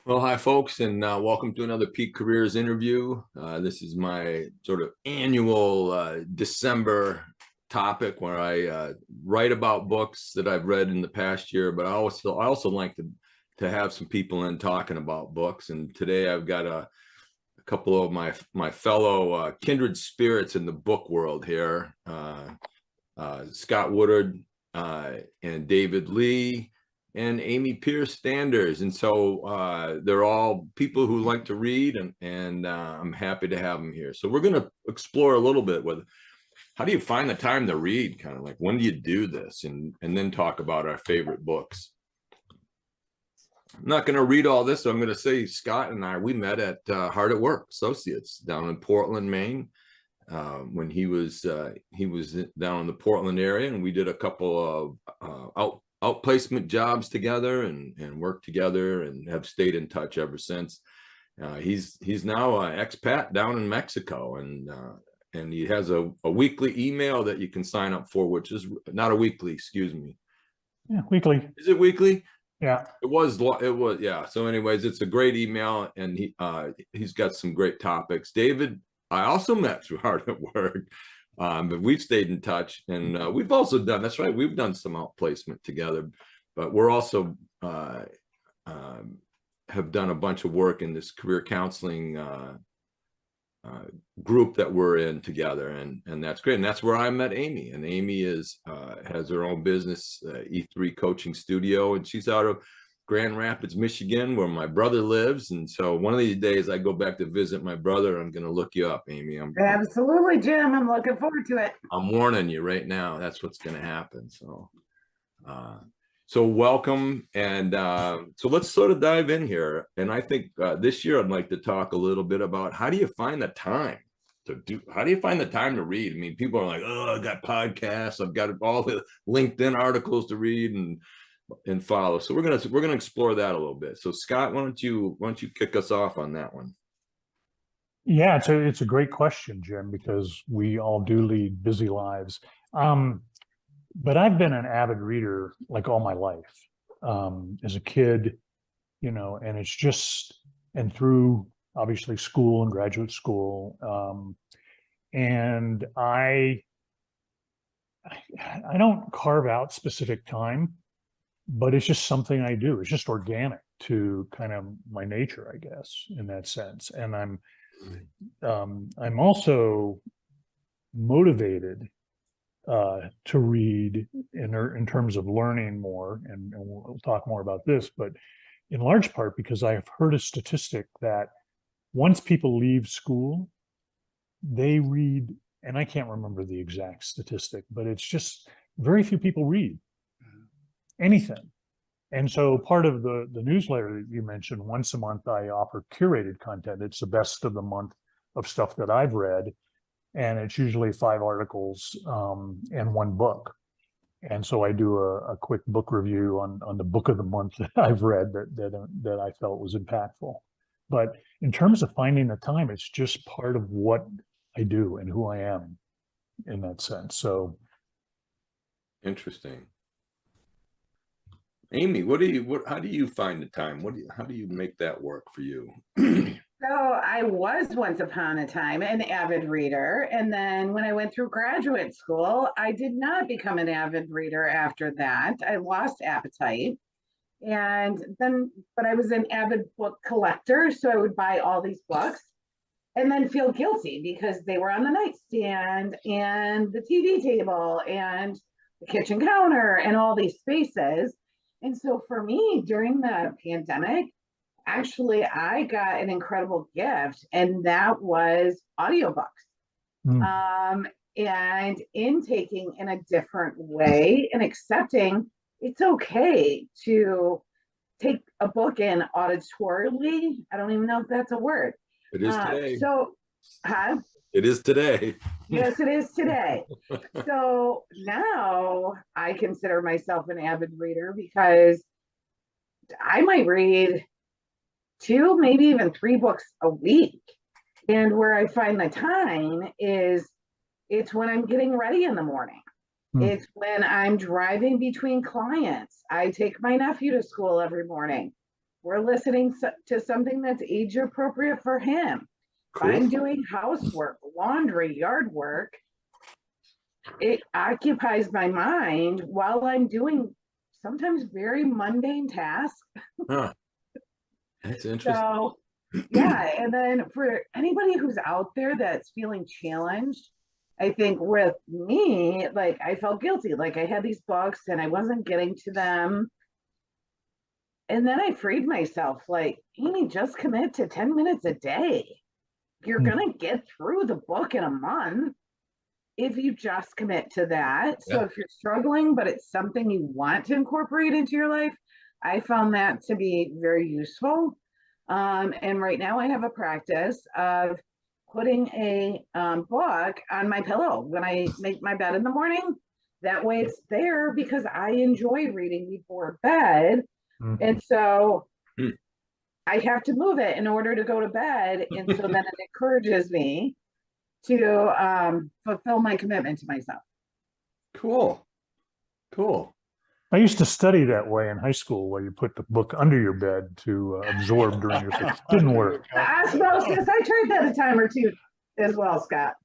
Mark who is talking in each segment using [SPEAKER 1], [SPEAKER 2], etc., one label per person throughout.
[SPEAKER 1] Well, hi, folks, and welcome to another Peak Careers interview. This is my sort of annual December topic where I write about books that I've read in the past year, but I also like to have some people in talking about books. And today I've got a couple of my fellow kindred spirits in the book world here, Scott Woodard and David Lee and Amy Pierce-Danders. And so they're all people who like to read, and I'm happy to have them here. So we're going to explore a little bit with how do you find the time to read, kind of like when do you do this, and then talk about our favorite books. I'm not going to read all this, so I'm going to say Scott and we met at Hard at Work Associates down in Portland, Maine. When he was down in the Portland area, and we did a couple of outplacement jobs together and worked together and have stayed in touch ever since. He's now an expat down in Mexico, and he has a weekly email that you can sign up for, which is not a weekly, excuse me.
[SPEAKER 2] Yeah, weekly.
[SPEAKER 1] Is it weekly?
[SPEAKER 2] Yeah.
[SPEAKER 1] It was, yeah. So anyways, it's a great email, and he's got some great topics. David, I also met through Hard at Work, but we've stayed in touch, and we've also done, that's right, we've done some outplacement together, but we're also have done a bunch of work in this career counseling group that we're in together, and that's great. And that's where I met Amy, and Amy has her own business, E3 Coaching Studio, and she's out of Grand Rapids, Michigan, where my brother lives. And so one of these days I go back to visit my brother. I'm going to look you up, Amy.
[SPEAKER 3] Absolutely, Jim. I'm looking forward to it.
[SPEAKER 1] I'm warning you right now. That's what's going to happen. So welcome. And so let's sort of dive in here. And I think this year I'd like to talk a little bit about how do you find the time how do you find the time to read? I mean, people are like, oh, I got podcasts, I've got all the LinkedIn articles to read and follow. So we're gonna explore that a little bit. So Scott, why don't you kick us off on that one?
[SPEAKER 2] Yeah, it's a great question, Jim, because we all do lead busy lives. But I've been an avid reader like all my life. As a kid, and it's just, and through obviously school and graduate school. And I don't carve out specific time, but it's just something I do. It's just organic to kind of my nature, I guess, in that sense. And I'm also motivated to read in terms of learning more, and we'll talk more about this, but in large part because I have heard a statistic that once people leave school, they read, and I can't remember the exact statistic, but it's just very few people read anything. And so part of the newsletter that you mentioned, once a month, I offer curated content. It's the best of the month of stuff that I've read. And it's usually 5 articles and 1 book. And so I do a quick book review on the book of the month that I've read that I felt was impactful. But in terms of finding the time, it's just part of what I do and who I am in that sense. So
[SPEAKER 1] Interesting. Amy, how do you find the time? How do you make that work for you?
[SPEAKER 3] So I was once upon a time an avid reader. And then when I went through graduate school, I did not become an avid reader after that. I lost appetite. But I was an avid book collector. So I would buy all these books and then feel guilty because they were on the nightstand and the TV table and the kitchen counter and all these spaces. And so for me, during the pandemic, actually, I got an incredible gift, and that was audiobooks. And intaking in a different way and accepting it's okay to take a book in auditorily. I don't even know if that's a word.
[SPEAKER 1] It is today.
[SPEAKER 3] It
[SPEAKER 1] is today.
[SPEAKER 3] Yes, it is today. So now I consider myself an avid reader because I might read 2, maybe even 3 books a week. And where I find the time is it's when I'm getting ready in the morning. It's when I'm driving between clients. I take my nephew to school every morning. we're listening to something that's age appropriate for him.
[SPEAKER 1] Cool.
[SPEAKER 3] If I'm doing housework, laundry, yard work, it occupies my mind while I'm doing sometimes very mundane tasks.
[SPEAKER 1] Huh. That's interesting.
[SPEAKER 3] So, yeah. And then for anybody who's out there that's feeling challenged, I think with me, like I felt guilty. Like I had these books and I wasn't getting to them. And then I freed myself, like, Amy, just commit to 10 minutes a day. You're going to get through the book in a month if you just commit to that. So if you're struggling, but it's something you want to incorporate into your life, I found that to be very useful. And right now I have a practice of putting a book on my pillow when I make my bed in the morning. That way it's there because I enjoy reading before bed. And so I have to move it in order to go to bed. And so then it encourages me to fulfill my commitment to myself.
[SPEAKER 1] Cool. Cool.
[SPEAKER 2] I used to study that way in high school, where you put the book under your bed to absorb during your sleep. Didn't work.
[SPEAKER 3] The osmosis, I tried that a time or two as well, Scott.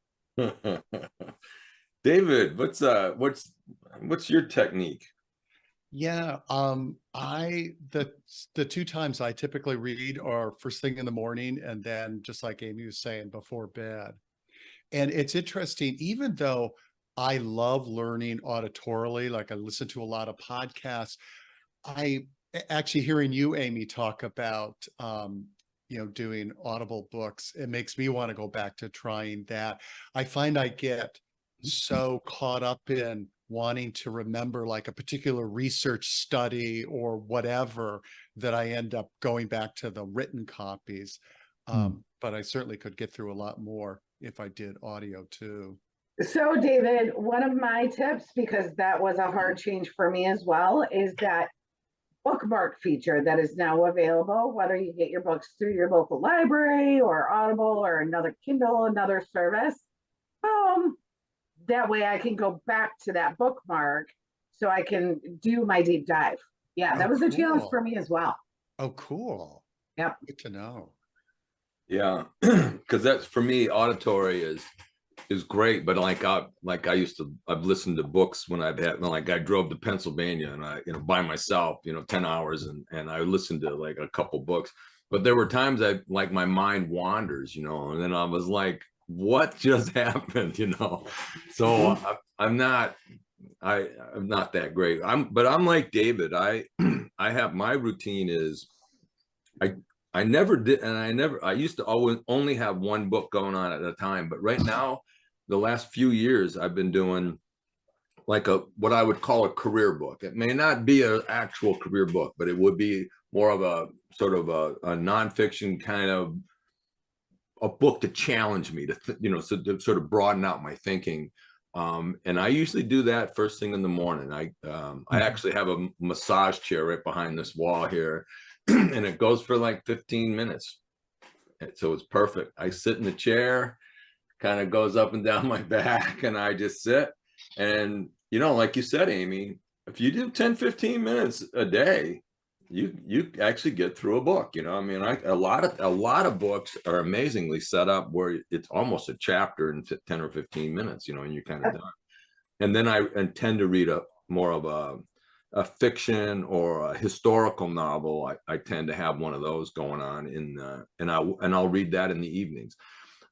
[SPEAKER 1] David, what's your technique?
[SPEAKER 4] Yeah, the two times I typically read are first thing in the morning, and then just like Amy was saying, before bed. And it's interesting, even though I love learning auditorily, like I listen to a lot of podcasts, I actually hearing you, Amy, talk about doing Audible books, it makes me want to go back to trying that. I find I get so caught up in wanting to remember like a particular research study or whatever that I end up going back to the written copies. But I certainly could get through a lot more if I did audio too.
[SPEAKER 3] So David, one of my tips, because that was a hard change for me as well, is that bookmark feature that is now available, whether you get your books through your local library or Audible or another Kindle, another service. That way I can go back to that bookmark so I can do my deep dive. Yeah, that was a challenge for me as well.
[SPEAKER 4] Oh, cool.
[SPEAKER 3] Yep.
[SPEAKER 4] Good to know.
[SPEAKER 1] Yeah, because that's, for me, auditory is great, but I've listened to books when I've had, like I drove to Pennsylvania and I, by myself, 10 hours and I listened to like a couple books, but there were times my mind wanders, and then I was like, what just happened, So I'm not that great. I'm like David. I have, my routine is I never did, and I used to always only have one book going on at a time, but right now, the last few years, I've been doing like what I would call a career book. It may not be an actual career book, but it would be more of a sort of a nonfiction kind of a book to challenge me so to sort of broaden out my thinking. And I usually do that first thing in the morning. I actually have a massage chair right behind this wall here, and it goes for like 15 minutes. And so it's perfect. I sit in the chair, kind of goes up and down my back, and I just sit. And, like you said, Amy, if you do 10, 15 minutes a day, you actually get through a book. A lot of books are amazingly set up where it's almost a chapter in 10 or 15 minutes, and you're kind of done. And then I tend to read more of a fiction or a historical novel. I tend to have one of those going on and I'll read that in the evenings.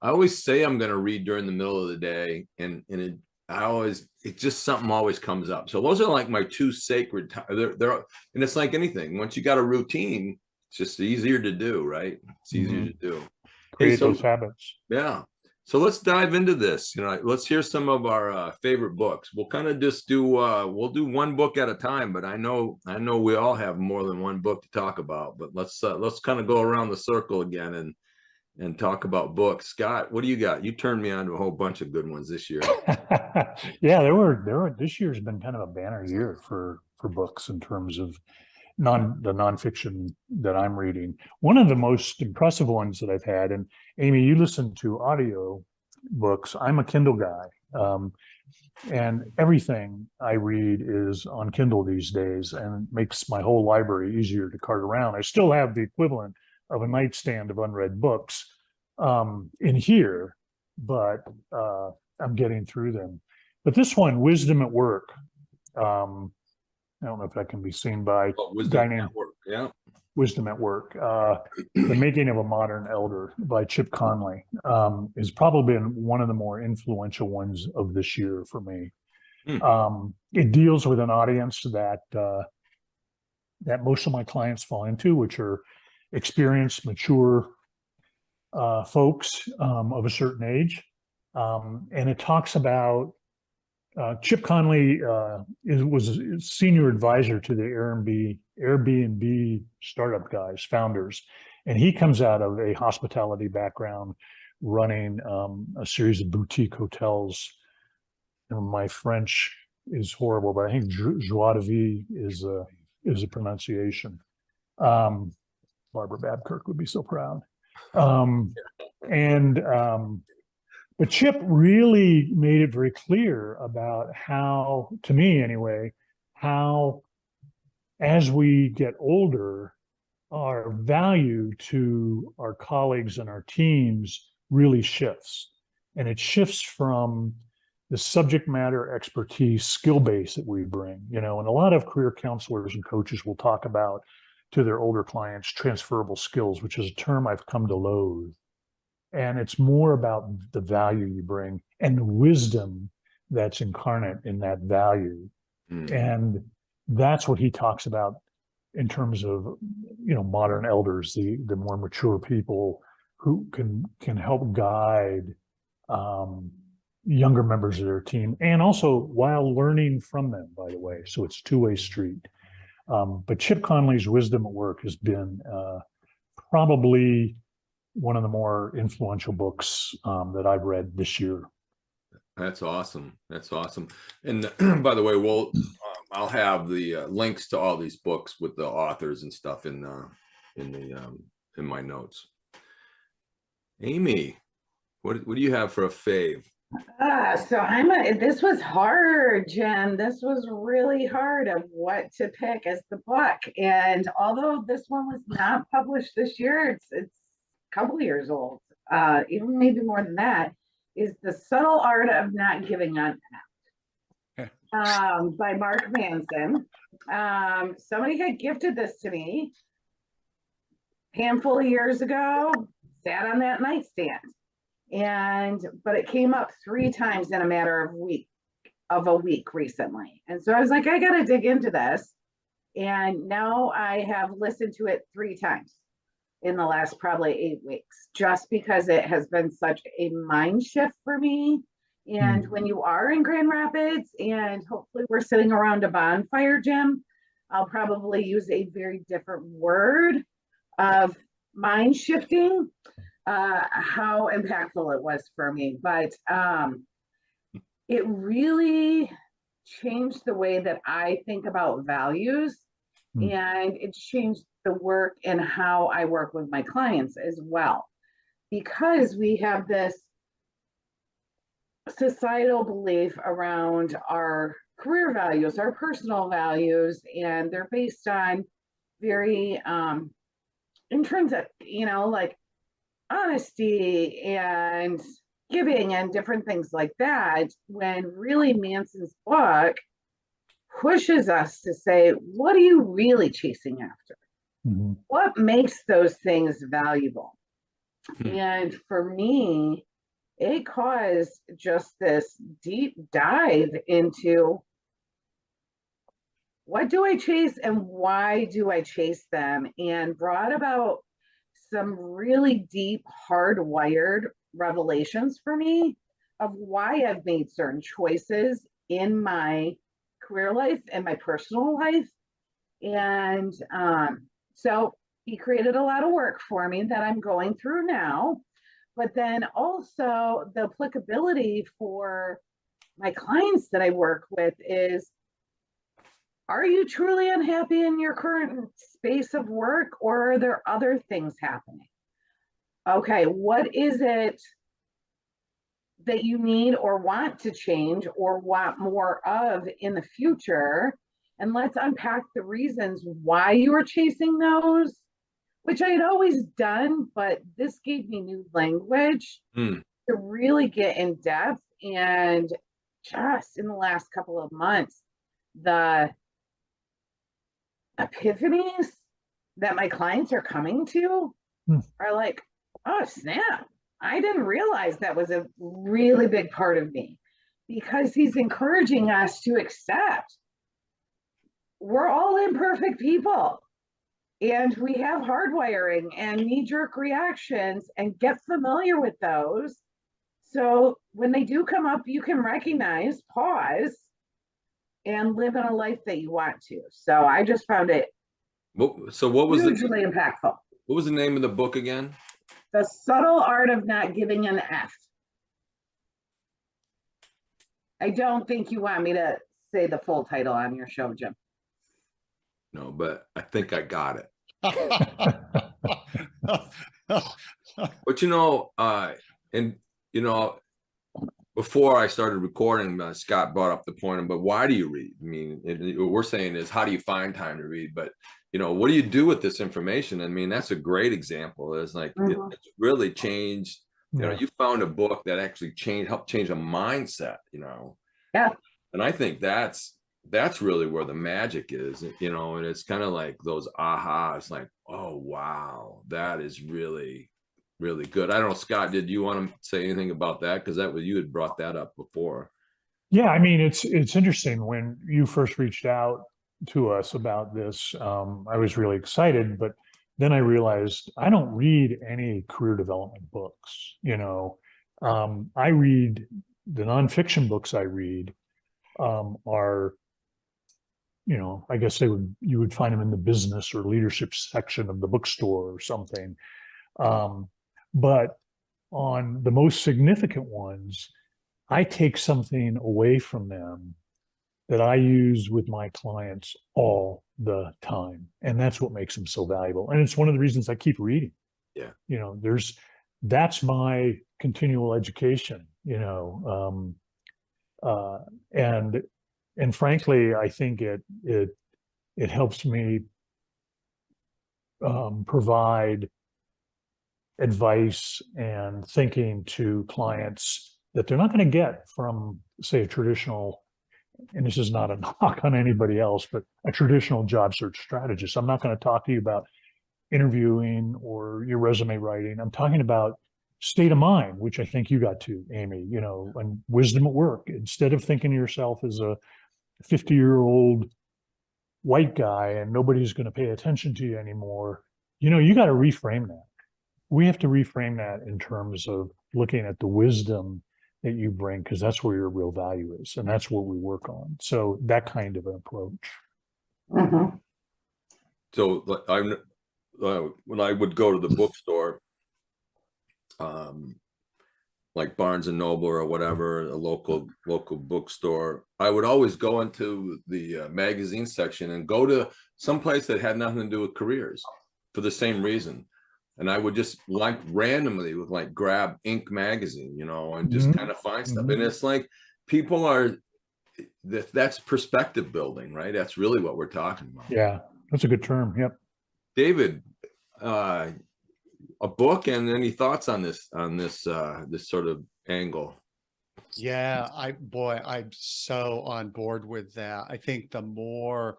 [SPEAKER 1] I always say I'm going to read during the middle of the day, and it's just something always comes up. So those are like my two sacred times. And it's like anything. Once you got a routine, it's just easier to do, right? It's easier to do.
[SPEAKER 2] Create those habits.
[SPEAKER 1] Yeah. So let's dive into this. Let's hear some of our favorite books. We'll kind of just do we'll do one book at a time, but I know we all have more than one book to talk about. But let's kind of go around the circle again and talk about books. Scott, what do you got? You turned me on to a whole bunch of good ones this year.
[SPEAKER 2] Yeah, there were. This year's been kind of a banner year for books in terms of the nonfiction that I'm reading. One of the most impressive ones that I've had, and Amy, you listen to audio books. I'm a Kindle guy. And everything I read is on Kindle these days, and makes my whole library easier to cart around. I still have the equivalent of a nightstand of unread books in here, but I'm getting through them. But this one, Wisdom at Work, I don't know if that can be seen by a guy named
[SPEAKER 1] Yeah.
[SPEAKER 2] Wisdom at Work. The Making of a Modern Elder by Chip Conley has probably been one of the more influential ones of this year for me. It deals with an audience that most of my clients fall into, which are experienced, mature folks of a certain age. And it talks about Chip Conley was a senior advisor to the Airbnb startup guys, founders, and he comes out of a hospitality background, running a series of boutique hotels. And my French is horrible, but I think joie de vivre is a pronunciation. Barbara Babkirk would be so proud. But Chip really made it very clear about how, to me anyway, how as we get older, our value to our colleagues and our teams really shifts. And it shifts from the subject matter expertise, skill base that we bring, and a lot of career counselors and coaches will talk about to their older clients, transferable skills, which is a term I've come to loathe. And it's more about the value you bring and the wisdom that's incarnate in that value. And that's what he talks about in terms of, modern elders, the more mature people who can help guide younger members of their team, and also while learning from them, by the way. So it's a two-way street. But Chip Conley's Wisdom at Work has been probably one of the more influential books that I've read this year.
[SPEAKER 1] That's awesome. That's awesome. And by the way, I'll have the links to all these books with the authors and stuff in my notes. Amy, what do you have for a fave?
[SPEAKER 3] This was hard, Jim. This was really hard of what to pick as the book. And although this one was not published this year, it's a couple of years old, even maybe more than that, is The Subtle Art of Not Giving Up by Mark Manson. Somebody had gifted this to me a handful of years ago, sat on that nightstand. But it came up 3 times in a matter of a week recently. And so I was like, I got to dig into this. And now I have listened to it 3 times in the last probably 8 weeks, just because it has been such a mind shift for me. And when you are in Grand Rapids and hopefully we're sitting around a bonfire, Jim, I'll probably use a very different word of mind shifting, how impactful it was for me. But it really changed the way that I think about values, and it changed the work and how I work with my clients as well, because we have this societal belief around our career values, our personal values, and they're based on very intrinsic, like honesty and giving and different things like that, when really Manson's book pushes us to say, what are you really chasing after? What makes those things valuable? And for me, it caused just this deep dive into what do I chase and why do I chase them, and brought about some really deep, hardwired revelations for me of why I've made certain choices in my career life and my personal life. And so he created a lot of work for me that I'm going through now, but then also the applicability for my clients that I work with is, are you truly unhappy in your current space of work, or are there other things happening? Okay, what is it that you need or want to change or want more of in the future. And let's unpack the reasons why you were chasing those, which I had always done, but this gave me new language to really get in depth. And just in the last couple of months, the epiphanies that my clients are coming to are like, oh, snap. I didn't realize that was a really big part of me, because he's encouraging us to accept we're all imperfect people and we have hardwiring and knee-jerk reactions, and get familiar with those. So when they do come up, you can recognize, pause, and live in a life that you want to. So I just found it
[SPEAKER 1] So what was
[SPEAKER 3] hugely impactful.
[SPEAKER 1] What was the name of the book again?
[SPEAKER 3] The Subtle Art of Not Giving an F. I don't think you want me to say the full title on your show, Jim.
[SPEAKER 1] No, but I think I got it. But before I started recording, Scott brought up the point, but why do you read? I mean, what we're saying is, how do you find time to read? But what do you do with this information? I mean, that's a great example. It's like it's really changed. You found a book that actually helped change a mindset.
[SPEAKER 3] Yeah.
[SPEAKER 1] And I think that's really where the magic is. And it's kind of like those ahas, like, oh wow, that is really, really good. I don't know, Scott, did you want to say anything about that? Because you had brought that up before.
[SPEAKER 2] Yeah, I mean, it's interesting. When you first reached out to us about this, I was really excited, but then I realized I don't read any career development books. I read the nonfiction books I read are, I guess you would find them in the business or leadership section of the bookstore or something. But on the most significant ones, I take something away from them that I use with my clients all the time. And that's what makes them so valuable. And it's one of the reasons I keep reading.
[SPEAKER 1] Yeah.
[SPEAKER 2] That's my continual education, and frankly, I think it helps me provide advice and thinking to clients that they're not going to get from, say, a traditional, and this is not a knock on anybody else, but a traditional job search strategist. I'm not going to talk to you about interviewing or your resume writing. I'm talking about state of mind, which I think you got to, Amy, and wisdom at work. Instead of thinking of yourself as a 50-year-old white guy and nobody's going to pay attention to you anymore, you got to reframe that. We have to reframe that in terms of looking at the wisdom that you bring, because that's where your real value is. And that's what we work on. So that kind of an approach.
[SPEAKER 3] Mm-hmm.
[SPEAKER 1] So when I would go to the bookstore, like Barnes and Noble or whatever, a local bookstore, I would always go into the magazine section and go to some place that had nothing to do with careers for the same reason. And I would just randomly grab Inc. magazine, and just kind of find stuff. And it's like that's perspective building, right? That's really what we're talking about.
[SPEAKER 2] Yeah, that's a good term. Yep. David,
[SPEAKER 1] a book and any thoughts on this sort of angle?
[SPEAKER 4] Yeah, I'm so on board with that. I think the more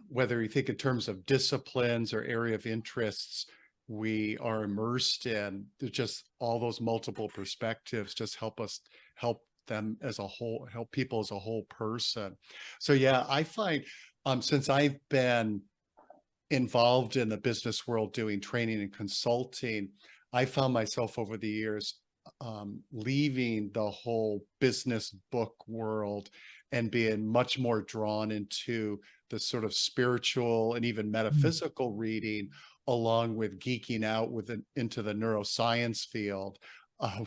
[SPEAKER 4] whether you think in terms of disciplines or area of interests we are immersed in, just all those multiple perspectives just help them as a whole, help people as a whole person. So yeah, I find since I've been involved in the business world doing training and consulting, I found myself over the years leaving the whole business book world and being much more drawn into the sort of spiritual and even metaphysical reading, along with geeking out into the neuroscience field,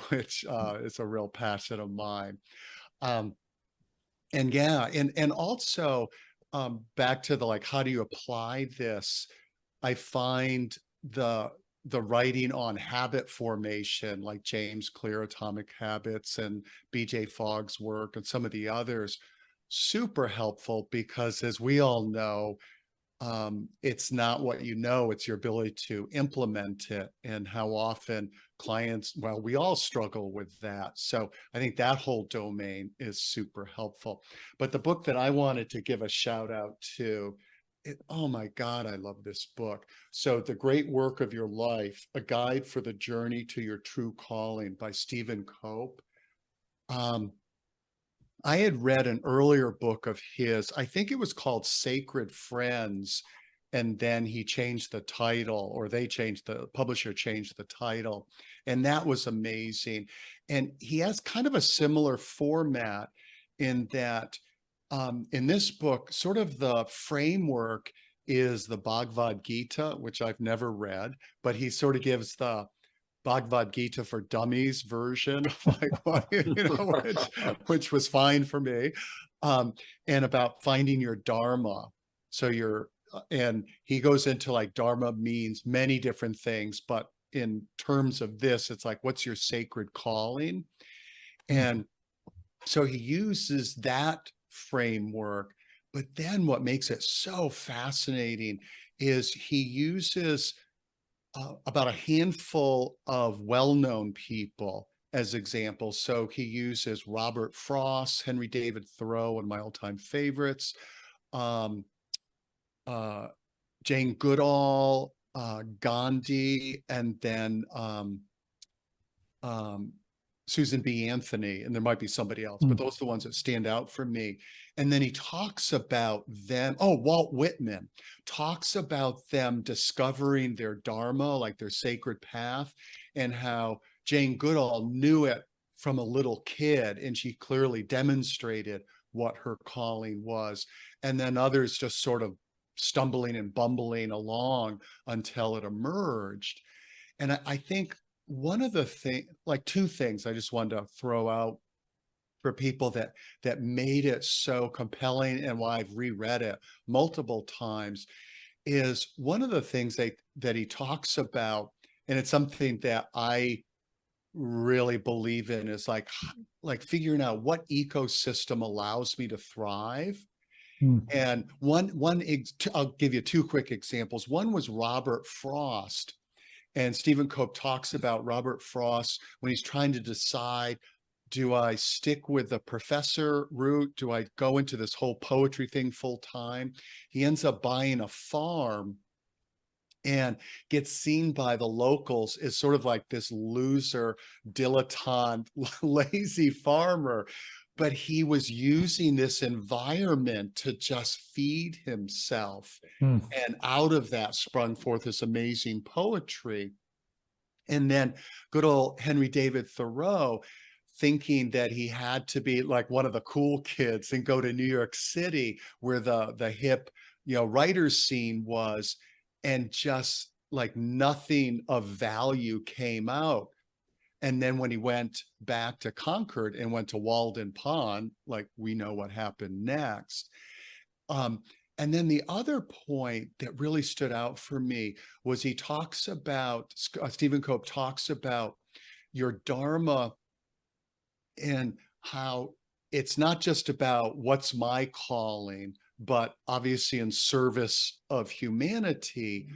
[SPEAKER 4] which is a real passion of mine. And also back to the how do you apply this? I find the writing on habit formation, like James Clear, Atomic Habits, and BJ Fogg's work and some of the others, super helpful, because as we all know, it's not what you know, it's your ability to implement it, and how often clients, well, we all struggle with that. So I think that whole domain is super helpful. But the book that I wanted to give a shout out to, oh my God, I love this book. So The Great Work of Your Life, A Guide for the Journey to Your True Calling by Stephen Cope. I had read an earlier book of his, I think it was called Sacred Friends, and then he changed the title, or the publisher changed the title, and that was amazing. And he has kind of a similar format in that in this book, sort of the framework is the Bhagavad Gita, which I've never read, but he sort of gives the Bhagavad Gita for Dummies version, like, which was fine for me, and about finding your Dharma. So and he goes into like Dharma means many different things, but in terms of this, it's like, what's your sacred calling? And so he uses that framework, but then what makes it so fascinating is he uses about a handful of well-known people as examples. So he uses Robert Frost, Henry David Thoreau, one of my all-time favorites, Jane Goodall, Gandhi, and then Susan B. Anthony, and there might be somebody else, but those are the ones that stand out for me. And then he talks about them. Oh, Walt Whitman talks about them discovering their Dharma, like their sacred path, and how Jane Goodall knew it from a little kid, and she clearly demonstrated what her calling was. And then others just sort of stumbling and bumbling along until it emerged. And I think one of the things, like two things I just wanted to throw out for people that made it so compelling, and why I've reread it multiple times, is one of the things that he talks about, and it's something that I really believe in, is like figuring out what ecosystem allows me to thrive. And I'll give you two quick examples. One was Robert Frost. And Stephen Cope talks about Robert Frost when he's trying to decide, do I stick with the professor route? Do I go into this whole poetry thing full time? He ends up buying a farm and gets seen by the locals as sort of like this loser, dilettante, lazy farmer. But he was using this environment to just feed himself. And out of that sprung forth this amazing poetry. And then good old Henry David Thoreau, thinking that he had to be like one of the cool kids and go to New York City, where the hip, writers scene was, and just like nothing of value came out. And then when he went back to Concord and went to Walden Pond, like we know what happened next. And then the other point that really stood out for me was he talks about, Stephen Cope talks about your Dharma, and how it's not just about what's my calling, but obviously in service of humanity.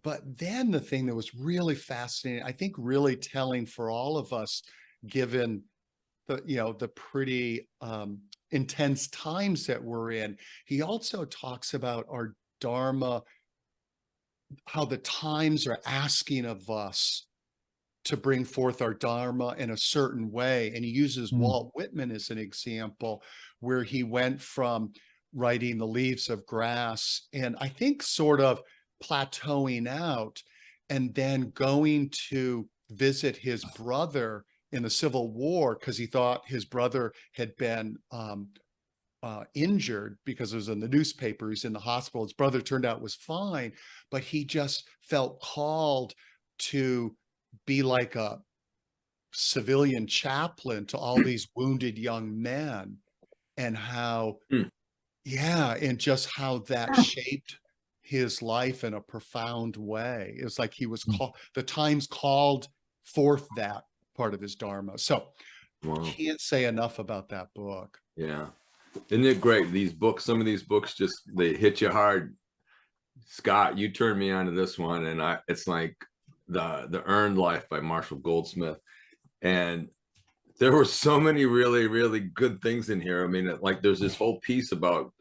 [SPEAKER 4] But then the thing that was really fascinating, I think really telling for all of us, given the pretty intense times that we're in, he also talks about our Dharma, how the times are asking of us to bring forth our Dharma in a certain way. And he uses Walt Whitman as an example, where he went from writing The Leaves of Grass, and I think sort of plateauing out, and then going to visit his brother in the Civil War, because he thought his brother had been injured, because it was in the newspaper, he's in the hospital. His brother turned out was fine, but he just felt called to be like a civilian chaplain to all these wounded young men, and how, and just how that shaped his life in a profound way. It's like he was called, the times called forth that part of his dharma. So
[SPEAKER 1] Wow.
[SPEAKER 4] can't say enough about that book.
[SPEAKER 1] Yeah. Isn't it great? These books, some of these books just, they hit you hard. Scott, you turned me on to this one, and it's like the Earned Life by Marshall Goldsmith. And there were so many really, really good things in here. I mean, like there's this whole piece about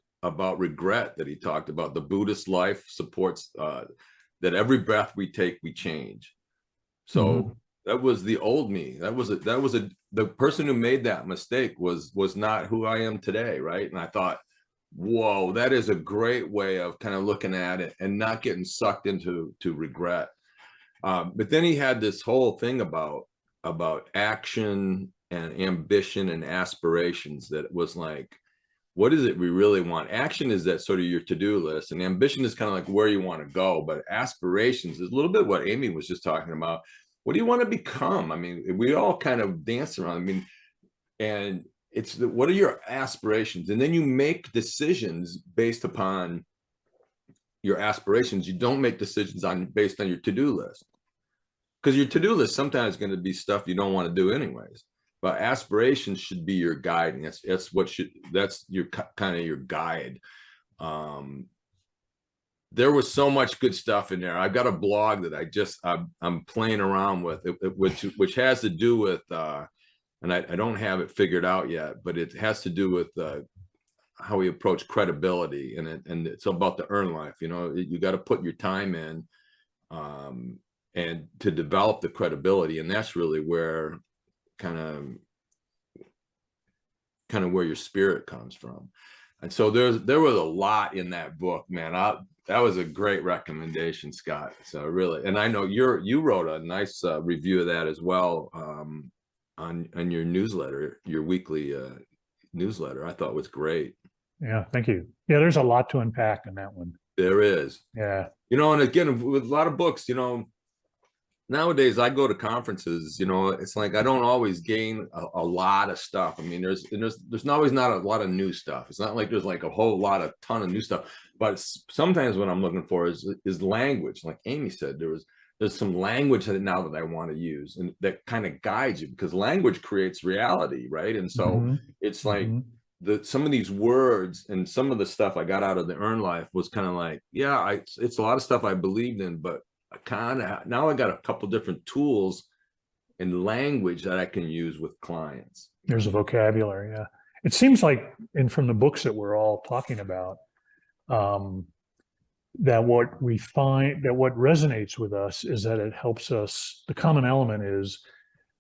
[SPEAKER 1] regret that he talked about. The Buddhist life supports that every breath we take, we change. So that was the old me. The person who made that mistake was not who I am today, right? And I thought, whoa, that is a great way of kind of looking at it and not getting sucked into regret. But then he had this whole thing about action and ambition and aspirations that was like, what is it we really want? Action is that sort of your to-do list, and ambition is kind of like where you want to go. But aspirations is a little bit what Amy was just talking about. What do you want to become? I mean, we all kind of dance around. I mean, and it's what are your aspirations? And then you make decisions based upon your aspirations. You don't make decisions based on your to-do list, because your to-do list sometimes is going to be stuff you don't want to do anyways. But aspirations should be your guide, and that's your kind of your guide. There was so much good stuff in there. I've got a blog that I'm playing around with, which has to do with and I don't have it figured out yet, but it has to do with how we approach credibility, and it's about the earned life. You know, you got to put your time in and to develop the credibility, and that's really where kind of where your spirit comes from. And so there was a lot in that book, man. That was a great recommendation, Scott. So really, and I know you wrote a nice review of that as well on your newsletter, your weekly newsletter. I thought was great.
[SPEAKER 2] Yeah, thank you. Yeah, there's a lot to unpack in that one.
[SPEAKER 1] There is.
[SPEAKER 2] Yeah.
[SPEAKER 1] You know, and again, with a lot of books, you know, nowadays I go to conferences, you know, it's like I don't always gain a lot of stuff. I mean, there's always not a lot of new stuff. It's not like there's like a whole ton of new stuff, but sometimes what I'm looking for is language. Like Amy said, there's some language that now that I want to use, and that kind of guides you, because language creates reality, right? And so it's like some of these words and some of the stuff I got out of the Earned Life was kind of like, yeah, it's a lot of stuff I believed in, but now I got a couple different tools and language that I can use with clients.
[SPEAKER 2] There's a vocabulary. Yeah. It seems like, and from the books that we're all talking about, that what we find, that what resonates with us is that it helps us. The common element is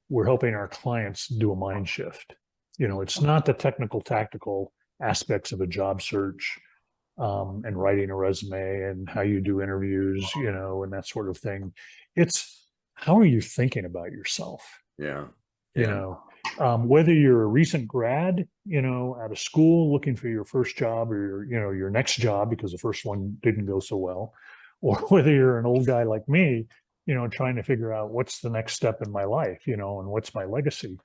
[SPEAKER 2] we're helping our clients do a mind shift. You know, it's not the technical, tactical aspects of a job search and writing a resume and how you do interviews, you know, and that sort of thing. It's how are you thinking about yourself?
[SPEAKER 1] Yeah.
[SPEAKER 2] You know, whether you're a recent grad, you know, out of school looking for your first job, or your next job because the first one didn't go so well, or whether you're an old guy like me, you know, trying to figure out what's the next step in my life, you know, and what's my legacy.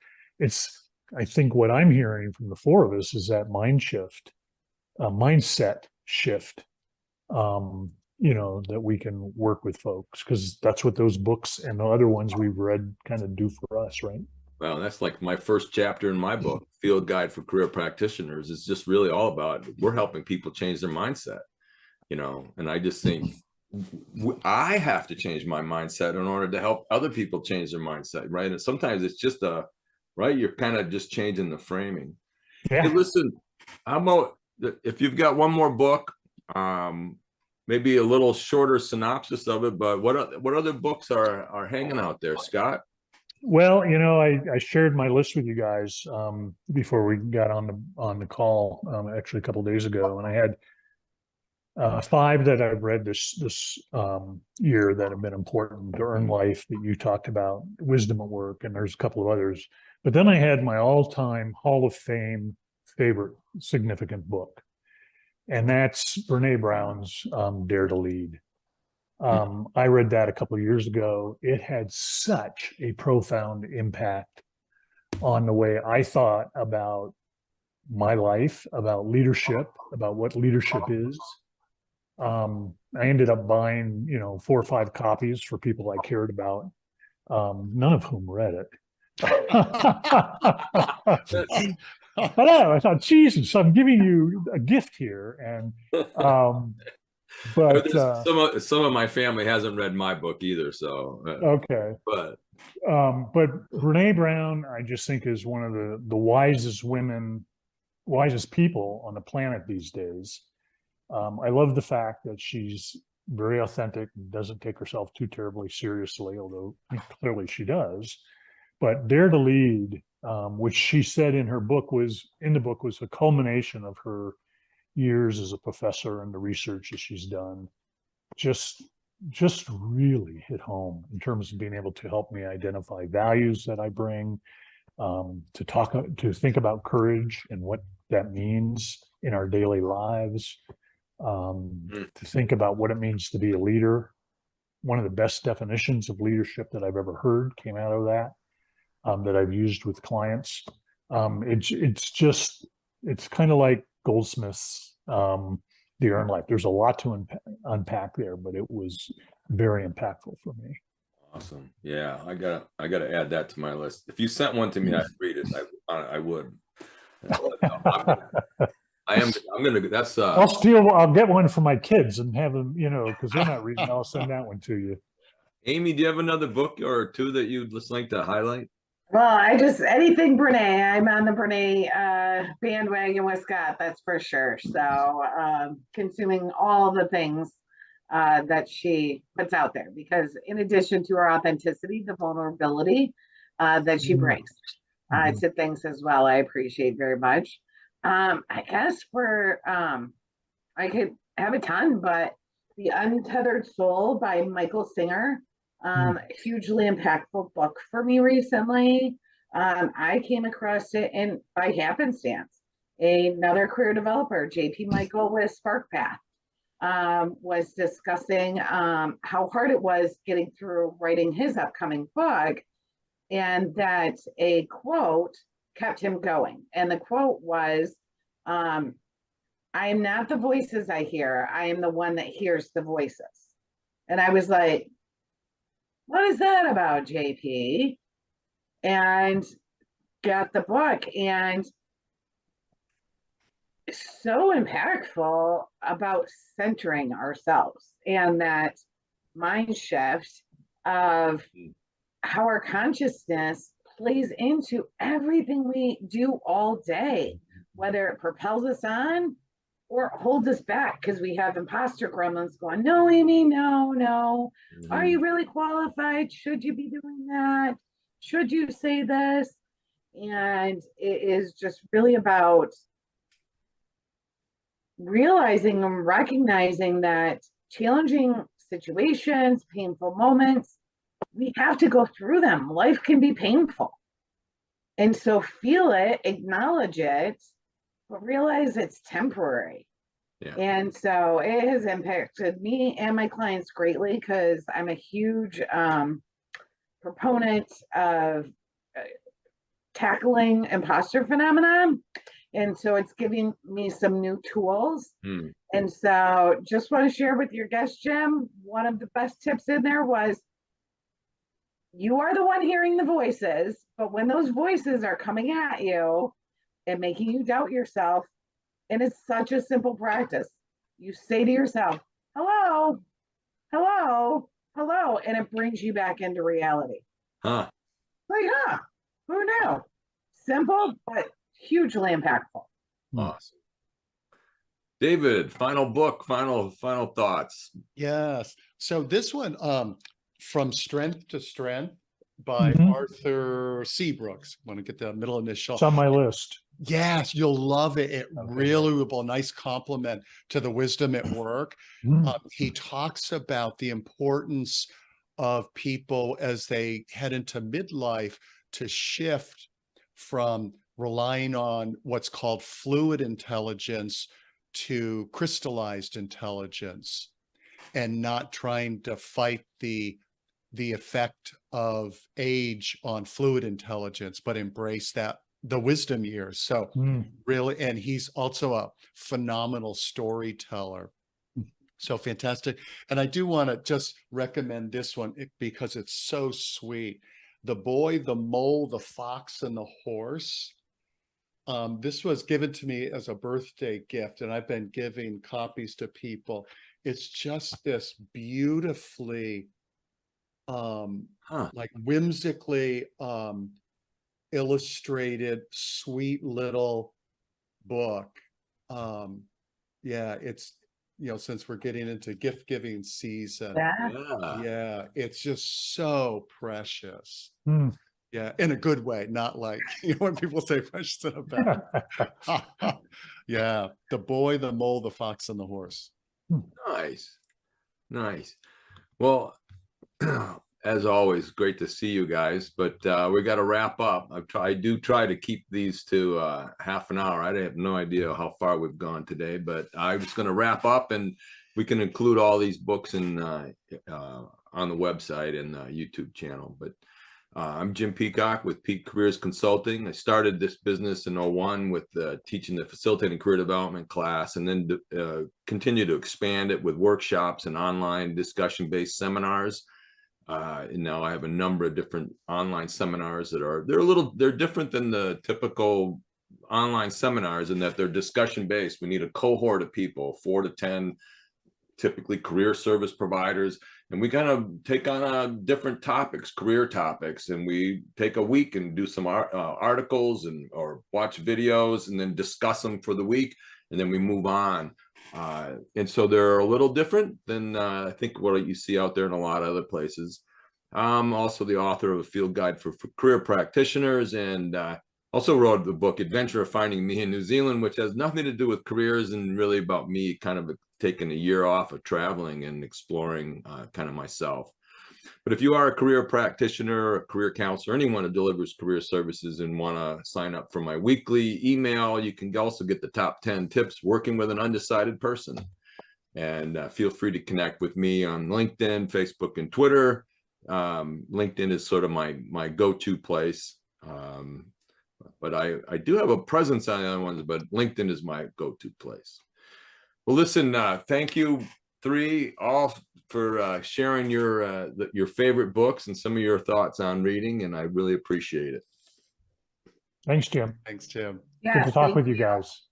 [SPEAKER 2] I think what I'm hearing from the four of us is that mindset shift, you know, that we can work with folks, because that's what those books and the other ones we've read kind of do for us, right?
[SPEAKER 1] Well, that's like my first chapter in my book, Field Guide for Career Practitioners. It's just really all about, we're helping people change their mindset, you know, and I just think I have to change my mindset in order to help other people change their mindset, right? And sometimes it's just right, you're kind of just changing the framing.
[SPEAKER 2] Yeah.
[SPEAKER 1] Hey, listen, how about if you've got one more book, maybe a little shorter synopsis of it, but what other books are hanging out there, Scott?
[SPEAKER 2] Well, you know, I shared my list with you guys before we got on the call, actually a couple of days ago, and I had 5 that I've read this year that have been important. The Earned Life that you talked about, Wisdom at Work, and there's a couple of others. But then I had my all-time Hall of Fame favorite significant book, and that's Brene Brown's Dare to Lead. I read that a couple of years ago. It had such a profound impact on the way I thought about my life, about leadership, about what leadership is. I ended up buying, 4 or 5 copies for people I cared about, none of whom read it. But I thought, Jesus, I'm giving you a gift here. And, but,
[SPEAKER 1] some of my family hasn't read my book either. So,
[SPEAKER 2] okay.
[SPEAKER 1] but
[SPEAKER 2] Brene Brown, I just think is one of the wisest people on the planet these days. I love the fact that she's very authentic, doesn't take herself too terribly seriously, although clearly she does. But Dare to Lead, which she said in the book was a culmination of her years as a professor and the research that she's done, just really hit home in terms of being able to help me identify values that I bring, to think about courage and what that means in our daily lives, to think about what it means to be a leader. One of the best definitions of leadership that I've ever heard came out of that, that I've used with clients. It's kind of like Goldsmith's The Earned Life. There's a lot to unpack there, but it was very impactful for me.
[SPEAKER 1] awesome. Yeah, I gotta add that to my list. If you sent one to me, I'd read it. I would. I'm gonna. That's
[SPEAKER 2] I'll get one for my kids and have them, because they're not reading. I'll send that one to you.
[SPEAKER 1] Amy, do you have another book or two that you'd just like to highlight?
[SPEAKER 3] Well, anything Brene, I'm on the Brene bandwagon with Scott, that's for sure. So consuming all the things that she puts out there, because in addition to her authenticity, the vulnerability that she brings to things as well, I appreciate very much. I guess I could have a ton, but The Untethered Soul by Michael Singer, hugely impactful book for me recently. I came across it by happenstance. Another career developer, JP Michael with SparkPath, was discussing how hard it was getting through writing his upcoming book, and that a quote kept him going. And the quote was, I am not the voices I hear, I am the one that hears the voices. And I was like, what is that about, JP? And got the book, and so impactful about centering ourselves and that mind shift of how our consciousness plays into everything we do all day, whether it propels us on or holds us back because we have imposter gremlins going, no, Amy, no. Are you really qualified? Should you be doing that? Should you say this? And it is just really about realizing and recognizing that challenging situations, painful moments, we have to go through them. Life can be painful. And so feel it, acknowledge it, but realize it's temporary. Yeah. And so it has impacted me and my clients greatly, because I'm a huge proponent of tackling imposter phenomenon. And so it's giving me some new tools. And so just want to share with your guest, Jim, one of the best tips in there was, you are the one hearing the voices, but when those voices are coming at you and making you doubt yourself, and it's such a simple practice, you say to yourself, hello, and it brings you back into reality. Like, who knew? Simple, but hugely impactful.
[SPEAKER 1] Awesome. David, final book, final thoughts.
[SPEAKER 4] Yes. So this one, From Strength to Strength by Arthur C. Brooks. I want to get the middle initial.
[SPEAKER 2] It's on my list.
[SPEAKER 4] Yes, you'll love it. It really will be a nice compliment to the wisdom at work. He talks about the importance of people as they head into midlife to shift from relying on what's called fluid intelligence to crystallized intelligence, and not trying to fight the effect of age on fluid intelligence, but embrace the wisdom years. So really, and he's also a phenomenal storyteller. So fantastic. And I do want to just recommend this one because it's so sweet. The Boy, the Mole, the Fox, and the Horse. This was given to me as a birthday gift, and I've been giving copies to people. It's just this beautifully, like whimsically illustrated, sweet little book. Yeah, it's, since we're getting into gift giving season, yeah, it's just so precious. Yeah, in a good way, not like, when people say precious in a bad. Yeah, The Boy, the Mole, the Fox, and the Horse.
[SPEAKER 1] Nice. Nice. Well, as always, great to see you guys, but we got to wrap up. I do try to keep these to half an hour. I have no idea how far we've gone today, but I was going to wrap up, and we can include all these books in on the website and the YouTube channel. But I'm Jim Peacock with Peak Careers Consulting. I started this business in 01 with teaching the facilitating career development class, and then continue to expand it with workshops and online discussion-based seminars. And now I have a number of different online seminars that they're different than the typical online seminars in that they're discussion based. We need a cohort of people, 4 to 10, typically career service providers, and we kind of take on different topics, career topics, and we take a week and do some articles or watch videos and then discuss them for the week, and then we move on. And so they're a little different than I think what you see out there in a lot of other places. I'm also the author of a field guide for career practitioners, and also wrote the book Adventure of Finding Me in New Zealand, which has nothing to do with careers and really about me kind of taking a year off of traveling and exploring kind of myself. But if you are a career practitioner, a career counselor, anyone who delivers career services and want to sign up for my weekly email, you can also get the top 10 tips working with an undecided person. And feel free to connect with me on LinkedIn, Facebook, and Twitter. LinkedIn is sort of my go-to place. But I do have a presence on the other ones, but LinkedIn is my go-to place. Well, listen, thank you three all for sharing your favorite books and some of your thoughts on reading, and I really appreciate it.
[SPEAKER 2] Thanks, Jim.
[SPEAKER 4] Thanks, Jim.
[SPEAKER 3] Yeah,
[SPEAKER 2] Good to talk
[SPEAKER 3] thank
[SPEAKER 2] with you guys.